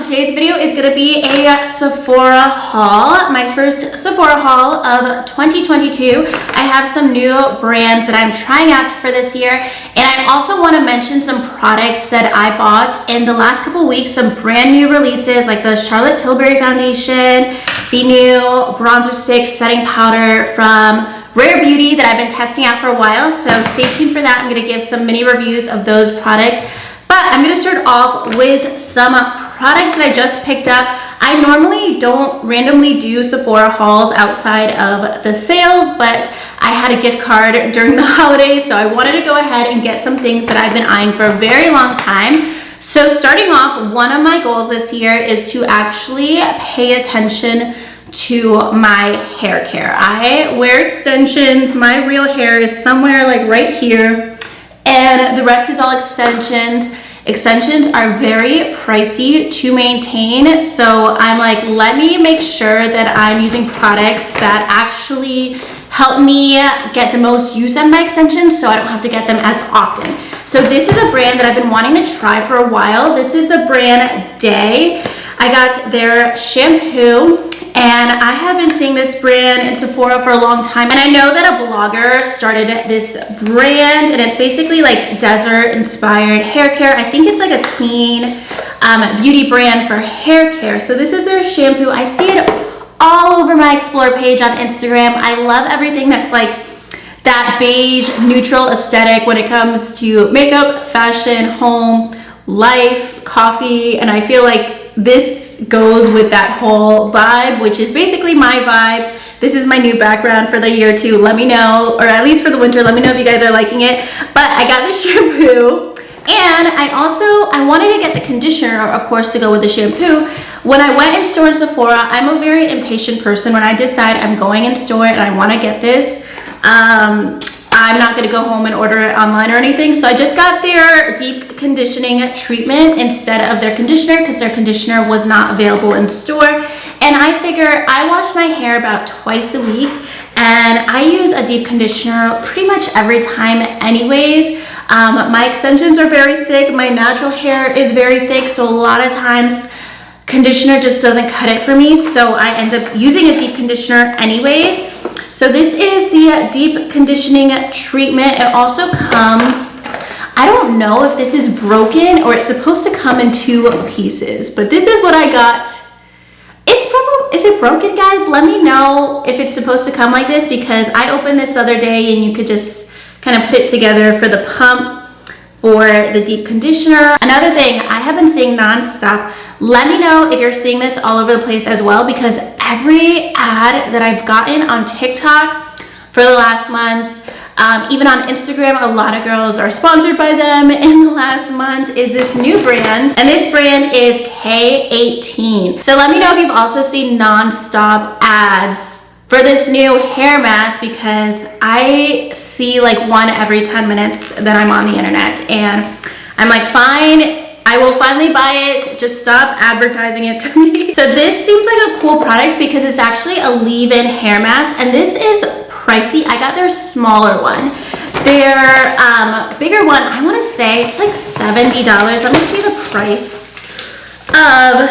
today's video is going to be a Sephora haul, my first Sephora haul of 2022. I have some new brands that I'm trying out for this year, and I also want to mention some products that I bought in the last couple weeks, some brand new releases like the Charlotte Tilbury foundation, the new bronzer stick setting powder from Rare Beauty that I've been testing out for a while, so stay tuned for that. I'm going to give some mini reviews of those products. But I'm going to start off with some products that I just picked up. I normally don't randomly do Sephora hauls outside of the sales, but I had a gift card during the holidays, so I wanted to go ahead and get some things that I've been eyeing for a very long time. So starting off, one of my goals this year is to actually pay attention to my hair care. I wear extensions. My real hair is somewhere like right here, and the rest is all extensions. Extensions are very pricey to maintain, so I'm like, let me make sure that I'm using products that actually help me get the most use out of my extensions so I don't have to get them as often. So this is a brand that I've been wanting to try for a while. This is the brand Day. I got their shampoo, and I have been seeing this brand in Sephora for a long time. And I know that a blogger started this brand, and it's basically like desert inspired hair care. I think it's like a clean beauty brand for hair care. So this is their shampoo. I see it all over my Explore page on Instagram. I love everything that's like that beige neutral aesthetic when it comes to makeup, fashion, home, life, coffee, and I feel like this goes with that whole vibe, which is basically my vibe. This is my new background for the year too. Let me know, or at least for the winter, let me know if you guys are liking it. But I got the shampoo, and I wanted to get the conditioner, of course, to go with the shampoo. When I went in store in Sephora, I'm a very impatient person. When I decide I'm going in store and I want to get this, I'm not going to go home and order it online or anything. So I just got their deep conditioning treatment instead of their conditioner because their conditioner was not available in store. And I figure I wash my hair about twice a week, and I use a deep conditioner pretty much every time anyways. My extensions are very thick. My natural hair is very thick. So a lot of times conditioner just doesn't cut it for me. So I end up using a deep conditioner anyways. So this is the deep conditioning treatment. It also comes, I don't know if this is broken or it's supposed to come in 2 pieces, but this is what I got. Is it broken, guys? Let me know if it's supposed to come like this, because I opened this other day and you could just kind of put it together for the pump for the deep conditioner. Another thing I have been seeing nonstop. Let me know if you're seeing this all over the place as well, because every ad that I've gotten on TikTok for the last month, even on Instagram, a lot of girls are sponsored by them in the last month, is this new brand, and this brand is K18. So let me know if you've also seen non-stop ads for this new hair mask, because I see like one every 10 minutes that I'm on the internet, and I'm like, fine, I will finally buy it. Just stop advertising it to me. So this seems like a cool product because it's actually a leave-in hair mask, and this is pricey. I got their smaller one. Their bigger one, I want to say it's like $70. Let me see the price of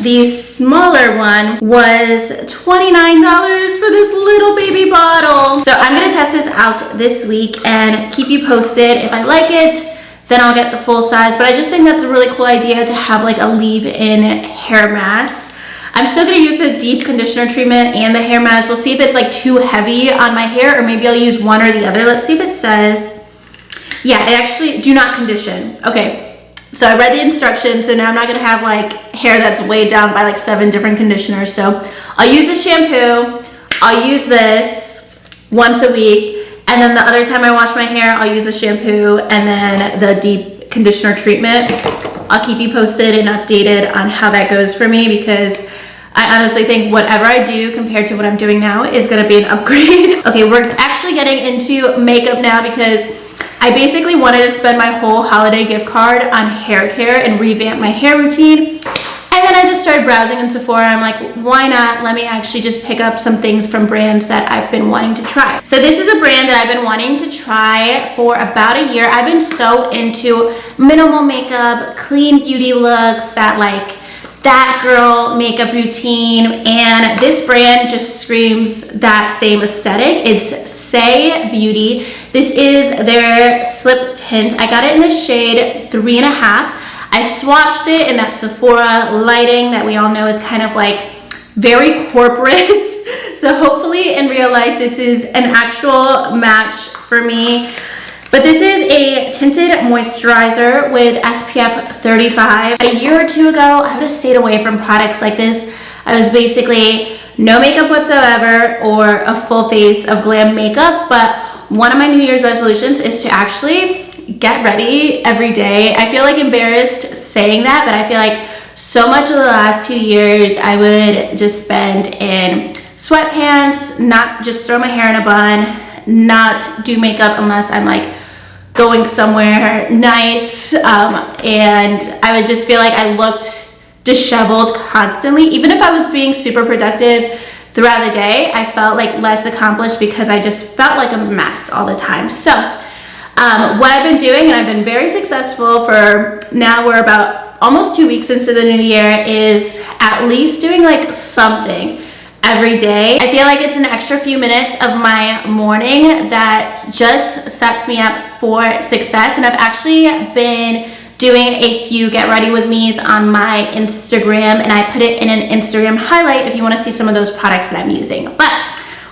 the smaller one was $29 for this little baby bottle. So I'm gonna test this out this week and keep you posted. If I like it, then I'll get the full size. But I just think that's a really cool idea to have like a leave-in hair mask. I'm still gonna use the deep conditioner treatment and the hair mask. We'll see if it's like too heavy on my hair, or maybe I'll use one or the other. Let's see if it says, yeah, it actually, do not condition. Okay, so I read the instructions, so now I'm not gonna have like hair that's weighed down by like 7 different conditioners. So I'll use the shampoo, I'll use this once a week, and then the other time I wash my hair, I'll use the shampoo and then the deep conditioner treatment. I'll keep you posted and updated on how that goes for me, because I honestly think whatever I do compared to what I'm doing now is gonna be an upgrade. Okay, we're actually getting into makeup now, because I basically wanted to spend my whole holiday gift card on hair care and revamp my hair routine. And then I just started browsing in Sephora. I'm like, why not? Let me actually just pick up some things from brands that I've been wanting to try. So this is a brand that I've been wanting to try for about a year. I've been so into minimal makeup, clean beauty looks, that like that girl makeup routine, and this brand just screams that same aesthetic. It's Say Beauty. This is their slip tint. I got it in the shade 3.5. I swatched it in that Sephora lighting that we all know is kind of like very corporate. So hopefully in real life this is an actual match for me. But this is a tinted moisturizer with SPF 35. A year or two ago, I would have stayed away from products like this. I was basically no makeup whatsoever or a full face of glam makeup. But one of my New Year's resolutions is to actually get ready every day. I feel like embarrassed saying that, but I feel like so much of the last 2 years I would just spend in sweatpants, not just throw my hair in a bun, not do makeup unless I'm like going somewhere nice, and I would just feel like I looked disheveled constantly. Even if I was being super productive throughout the day, I felt like less accomplished because I just felt like a mess all the time. So what I've been doing, and I've been very successful for now, we're about almost 2 weeks into the new year, is at least doing like something every day. I feel like it's an extra few minutes of my morning that just sets me up for success. And I've actually been doing a few get ready with me's on my Instagram, and I put it in an Instagram highlight if you want to see some of those products that I'm using. But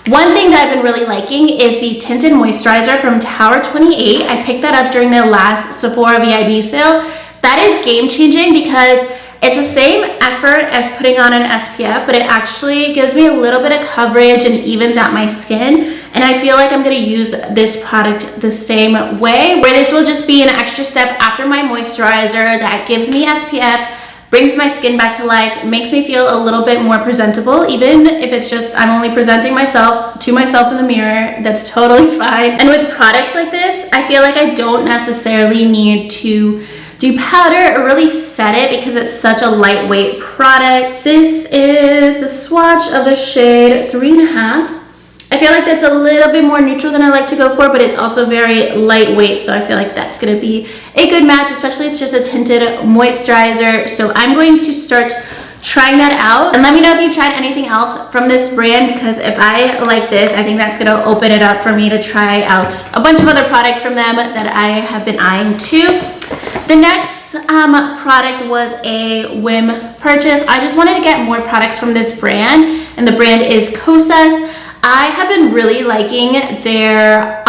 one thing that I've been really liking is the tinted moisturizer from Tower 28. I picked that up during the last Sephora VIB sale. That is game changing because it's the same effort as putting on an SPF, but it actually gives me a little bit of coverage and evens out my skin. And I feel like I'm gonna use this product the same way, where this will just be an extra step after my moisturizer that gives me SPF, brings my skin back to life, makes me feel a little bit more presentable, even if it's just I'm only presenting myself to myself in the mirror. That's totally fine. And with products like this, I feel like I don't necessarily need to do powder or really set it because it's such a lightweight product. This is the swatch of the shade 3.5. I feel like that's a little bit more neutral than I like to go for, but it's also very lightweight, so I feel like that's gonna be a good match, especially it's just a tinted moisturizer. So I'm going to start trying that out, and let me know if you've tried anything else from this brand, because if I like this, I think that's gonna open it up for me to try out a bunch of other products from them that I have been eyeing too. The next product was a whim purchase. I just wanted to get more products from this brand, and the brand is Kosas. I have been really liking their,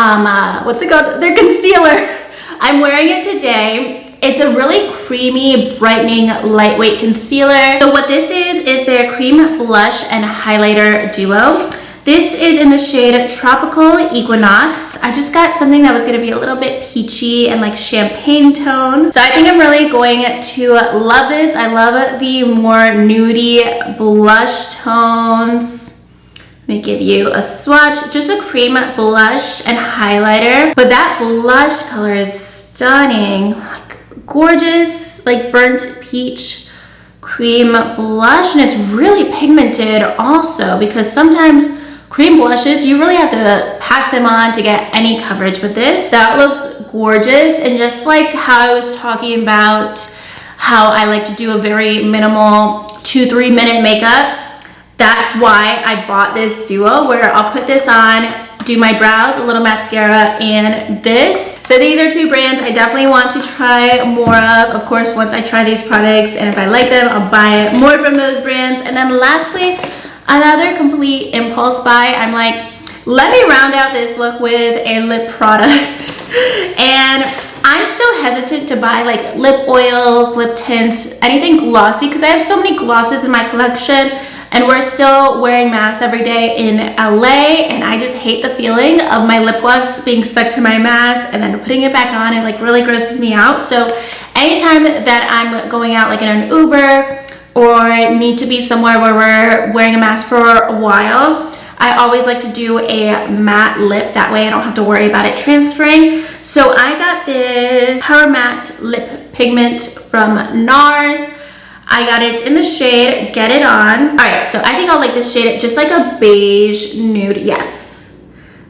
what's it called? Their concealer. I'm wearing it today. It's a really creamy, brightening, lightweight concealer. So what this is their cream blush and highlighter duo. This is in the shade Tropical Equinox. I just got something that was gonna be a little bit peachy and like champagne tone. So I think I'm really going to love this. I love the more nudie blush tones. Let me give you a swatch. Just a cream blush and highlighter. But that blush color is stunning. Like gorgeous, like burnt peach cream blush. And it's really pigmented also, because sometimes cream blushes, you really have to pack them on to get any coverage. With this, that looks gorgeous. And just like how I was talking about how I like to do a very minimal 2-3 minute makeup, that's why I bought this duo, where I'll put this on, do my brows, a little mascara, and this. So these are two brands I definitely want to try more of. Of course, once I try these products and if I like them, I'll buy more from those brands. And then lastly, another complete impulse buy. I'm like, let me round out this look with a lip product. And I'm still hesitant to buy like lip oils, lip tints, anything glossy, because I have so many glosses in my collection, and we're still wearing masks every day in LA, and I just hate the feeling of my lip gloss being stuck to my mask and then putting it back on. It like really grosses me out. So anytime that I'm going out like in an Uber or need to be somewhere where we're wearing a mask for a while, I always like to do a matte lip. That way I don't have to worry about it transferring. So I got this Power Matte Lip Pigment from NARS. I got it in the shade Get It On. All right, so I think I'll like this shade, just like a beige nude. Yes,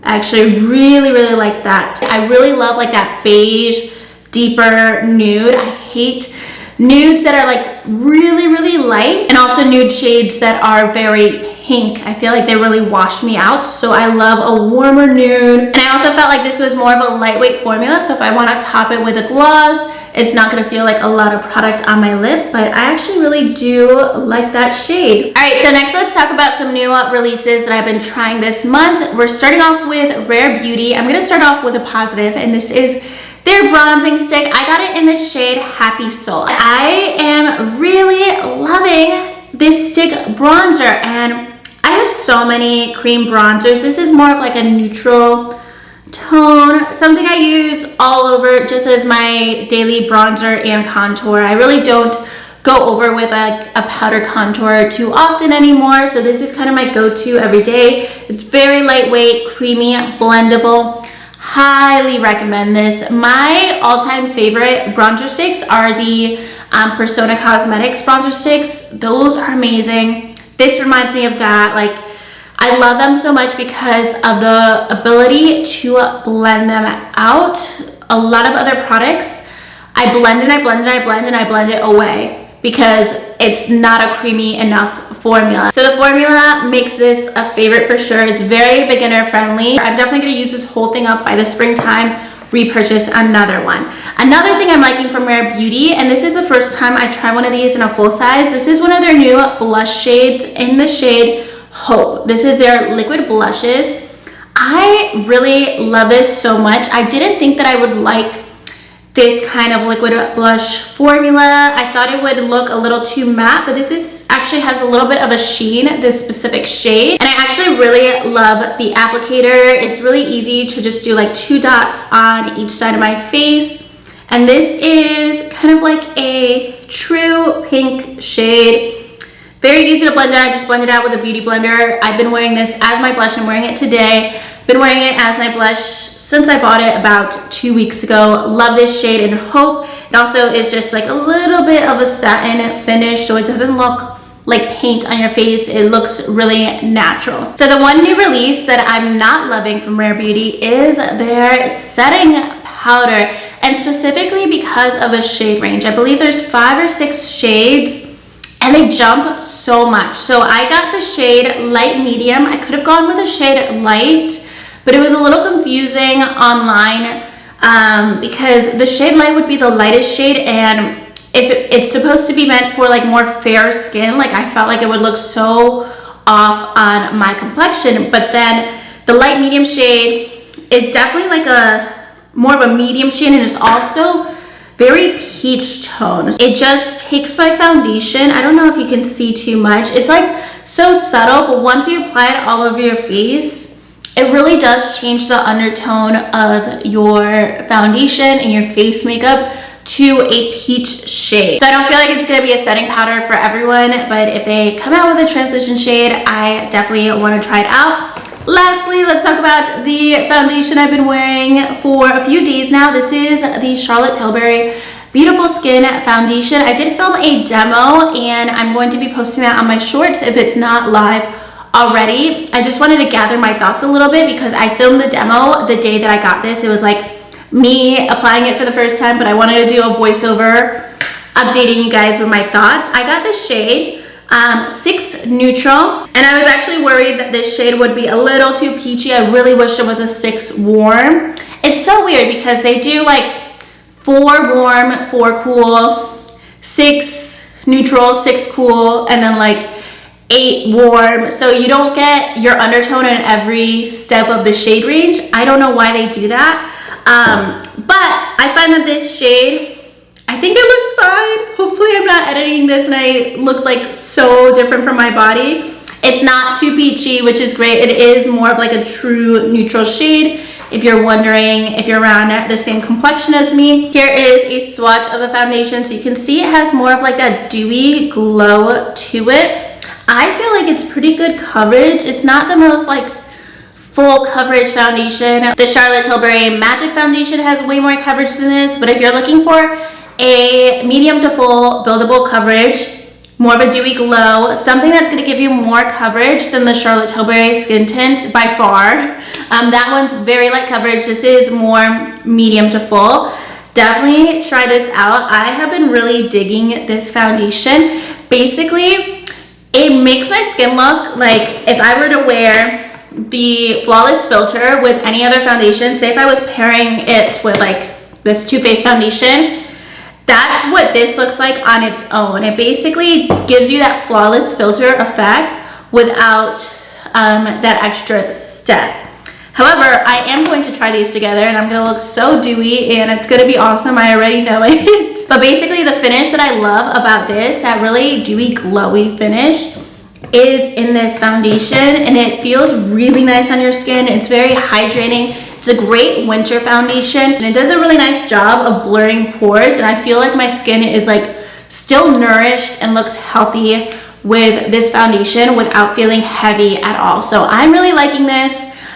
I actually really like that. I really love like that beige, deeper nude. I hate nudes that are like really, really light, and also nude shades that are very pink. I feel like they really wash me out, so I love a warmer nude. And I also felt like this was more of a lightweight formula, so if I want to top it with a gloss, it's not going to feel like a lot of product on my lip, but I actually really do like that shade. All right, so next let's talk about some new releases that I've been trying this month. We're starting off with Rare Beauty. I'm going to start off with a positive, and this is their bronzing stick. I got it in the shade Happy Soul. I am really loving this stick bronzer, and I have so many cream bronzers. This is more of like a neutral tone, something I use all over just as my daily bronzer and contour. I really don't go over with like a powder contour too often anymore, so this is kind of my go-to every day. It's very lightweight, creamy, blendable. Highly recommend this. My all-time favorite bronzer sticks are the Persona Cosmetics bronzer sticks. Those are amazing. This reminds me of that. Like, I love them so much because of the ability to blend them out. A lot of other products, I blend and I blend and I blend and I blend it away because it's not a creamy enough formula. So the formula makes this a favorite for sure. It's very beginner friendly. I'm definitely going to use this whole thing up by the springtime, repurchase another one. Another thing I'm liking from Rare Beauty, and this is the first time I try one of these in a full size, this is one of their new blush shades in the shade Hope. This is their liquid blushes. I really love this so much. I didn't think that I would like this kind of liquid blush formula. I thought it would look a little too matte, but this is actually has a little bit of a sheen, this specific shade. And I actually really love the applicator. It's really easy to just do like 2 dots on each side of my face. And this is kind of like a true pink shade. Very easy to blend out. I just blended out with a beauty blender. I've been wearing this as my blush. I'm wearing it today. Been wearing it as my blush since I bought it about 2 weeks ago. Love this shade in Hope. It also is just like a little bit of a satin finish, so it doesn't look like paint on your face. It looks really natural. So the one new release that I'm not loving from Rare Beauty is their setting powder, and specifically because of the shade range. I believe there's 5 or 6 shades, and they jump so much. So I got the shade light medium. I could have gone with a shade light, but it was a little confusing online because the shade light would be the lightest shade, and if it's supposed to be meant for like more fair skin, like I felt like it would look so off on my complexion. But then the light medium shade is definitely like a more of a medium shade, and it's also very peach tone. It just takes my foundation. I don't know if you can see too much. It's like so subtle, but once you apply it all over your face, it really does change the undertone of your foundation and your face makeup to a peach shade. So I don't feel like it's gonna be a setting powder for everyone, but if they come out with a transition shade, I definitely want to try it out. Lastly, let's talk about the foundation I've been wearing for a few days now. This is the Charlotte Tilbury Beautiful Skin Foundation. I did film a demo, and I'm going to be posting that on my shorts if it's not live already. I just wanted to gather my thoughts a little bit because I filmed the demo the day that I got this. It was like me applying it for the first time, but I wanted to do a voiceover updating you guys with my thoughts. I got this shade 6 neutral, and I was actually worried that this shade would be a little too peachy. I really wish it was a 6 warm. It's so weird because they do like 4 warm, 4 cool, 6 neutral, 6 cool, and then like 8 warm, so you don't get your undertone in every step of the shade range. I don't know why they do that, but I find that this shade, I think it looks fine. Hopefully I'm not editing this and it looks like so different from my body. It's not too peachy, which is great. It is more of like a true neutral shade. If you're wondering if you're around the same complexion as me, here is a swatch of the foundation. So you can see it has more of like that dewy glow to it. I feel like it's pretty good coverage. It's not the most like full coverage foundation. The Charlotte Tilbury Magic Foundation has way more coverage than this, but if you're looking for a medium to full buildable coverage, more of a dewy glow, something that's going to give you more coverage than the Charlotte Tilbury Skin Tint by far. That one's very light coverage. This is more medium to full. definitely try this out. I have been really digging this foundation. Basically, it makes my skin look like if I were to wear the Flawless Filter with any other foundation, say if I was pairing it with like this Too Faced foundation, that's what this looks like on its own. It basically gives you that Flawless Filter effect without that extra step. However, I am going to try these together and I'm gonna look so dewy and it's gonna be awesome. I already know it. But basically the finish that I love about this, that really dewy, glowy finish, is in this foundation, and it feels really nice on your skin. It's very hydrating. It's a great winter foundation and it does a really nice job of blurring pores, and I feel like my skin is like still nourished and looks healthy with this foundation without feeling heavy at all. So I'm really liking this.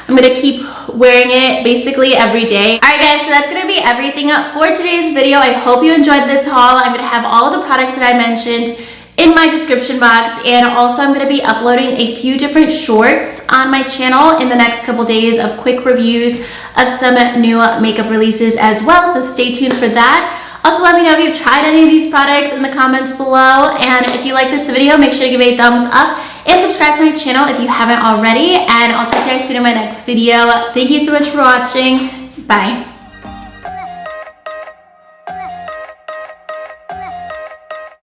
I'm gonna keep wearing it basically every day. All right guys, so that's gonna be everything for today's video. I hope you enjoyed this haul. I'm gonna have all of the products that I mentioned in my description box, and also I'm gonna be uploading a few different shorts on my channel in the next couple days of quick reviews of some new makeup releases as well, so stay tuned for that. Also, let me know if you've tried any of these products in the comments below, and if you like this video, make sure to give it a thumbs up and subscribe to my channel if you haven't already, and I'll talk to you guys soon in my next video. Thank you so much for watching. Bye.